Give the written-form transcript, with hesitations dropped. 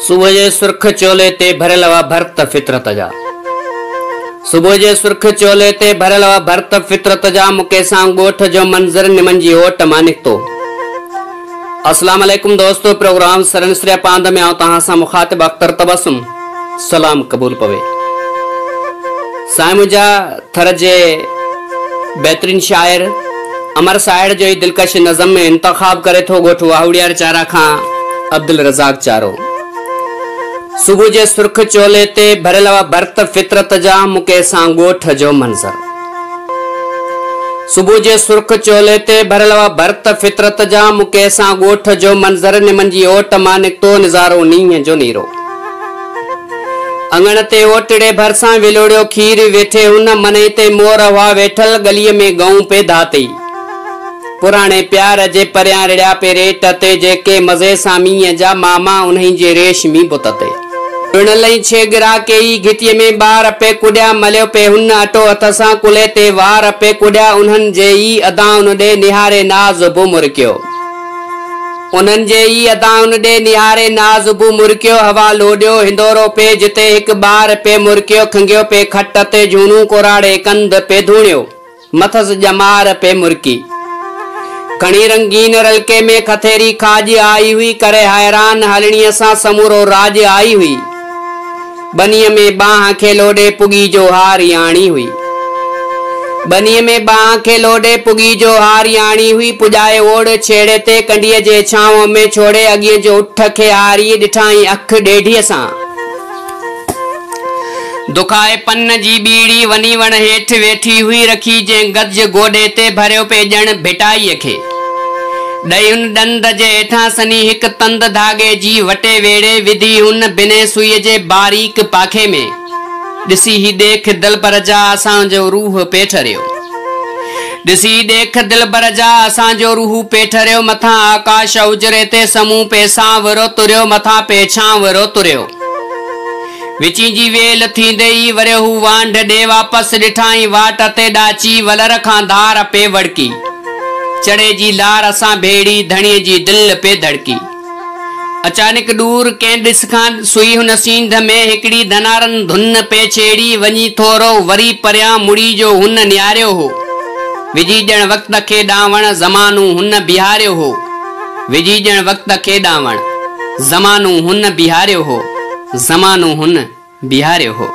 सुबह जे सुर्ख चोले ते भरियल हुआ भर्त फितरत जा। सुबह जे सुर्ख चोले ते भरियल हुआ भर्त फितरत जा। मुके सां ॻोठ जो मंज़र निमन जी ओट मां निकितो। अस्सलाम वालेकुम दोस्तों, प्रोग्राम सरनसरिया पांद में आऊं तहां सां मुखातिब अख्तर तबसुम सलाम कबूल पवे। साईं मुंहिंजा थर जे बेहतरीन शायर अमर साहिड़ जो ही दिलकश नज़म में इंतखाब करे थो ॻोठ वाहुड़ियार चारा खां अब्दुल रज़ाक चारो। सुबह जे सुर्ख चोले ते भरियल हुआ भर्त फितरत जा। मुके सां ॻोठ जो मंज़र। सुबह जे सुर्ख चोले ते भरियल हुआ भर्त फितरत जा। मुके सां ॻोठ जो मंज़र निमन जी ओट मां निकितो नज़ारो नींहं जो नीरो। अंगण ते ओटड़े भरसां विलोड़ियो खीर वेठे हुन मने ते मोर हुआ वेठल गलीअ में गऊं पे धाती। पुराणे प्यार जे परियां रिड़िया पे रेट ते जेके मज़े सां मींहं जा मामा उन्हनि जे रेशमी बुत ते। लई छे गिरा के ई घिटीअ में ॿार पे कुॾिया मलियो पे हुन अटो हथ सां कुले ते वार पे कुॾिया। उन्हनि जे ई अदाउन ॾे निहारे नाज़ बु मुरकियो। उन्हनि जे ई अदाउन ॾे निहारे नाज़ बु मुरकियो। हवा लोॾियो हिंदोरो पे जिते हिकु ॿार पे मुरकियो। खंगियो पे खट ते झूणू कोराड़े कंध पे धूणियो। मथस ॼमार पे मुरकी खणी रंगीन रलके में खथेरी खाज आई हुई। करे हैरान हलणीअ सां समूरो राज आई हुई। बनीअ में बाह खे लोॾे पुगी जो हारी आणी हुई। बनीअ में बाह खे लोॾे पुगी जो हारी आणी हुई। पुॼाए ओड़ छेड़े ते कंडीअ जे छांव में छोड़े अॻिए जो उठ खे हारी ॾिठाई अख ॾेढीअ सां। दुखाए पन जी बीड़ी वनी वण हेठि वेठी हुई। रखी जंहिं गज गोॾे ते भरियो पे ॼण भिटाईअ खे। ॾही हुन ॾंद जे हेठां सनी हिकु तंद धागे जी वटे वेड़े विधी हुन बिने सुईअ जे बारीक पाखे में। ॾिसी ही देख दिलबर जा असांजो रूह पे ठरियो। ॾिसी देख दिलबर जा असांजो रूह पे ठरियो। मथां आकाश उजरे ते समूह पे सांवरो तुरियो। मथां पे छांवरो तुरियो। विची जी वेल थींदे ई वरियो हू वांढ ॾे वापस ॾिठाई वाट ते ॾाची वलर खां धार पे वड़की। चढ़े जी लार सां भेड़ी धणीअ जी दिल पे धड़की। अचानक दूर कंहिं ॾिस खां सुई हुन सींध में हिकिड़ी धनारन धुन पे छेड़ी। वञी थोरो वरी परियां मुड़ी जो हुन निहारियो हो। विझी ॼण वक़्त खे ॾावण ज़मानो हुन बिहारियो हो। विझी ॼण वक़्त खे ॾावण ज़मानो हुन बिहारियो हो। ज़मानो हुन बिहारियो हो।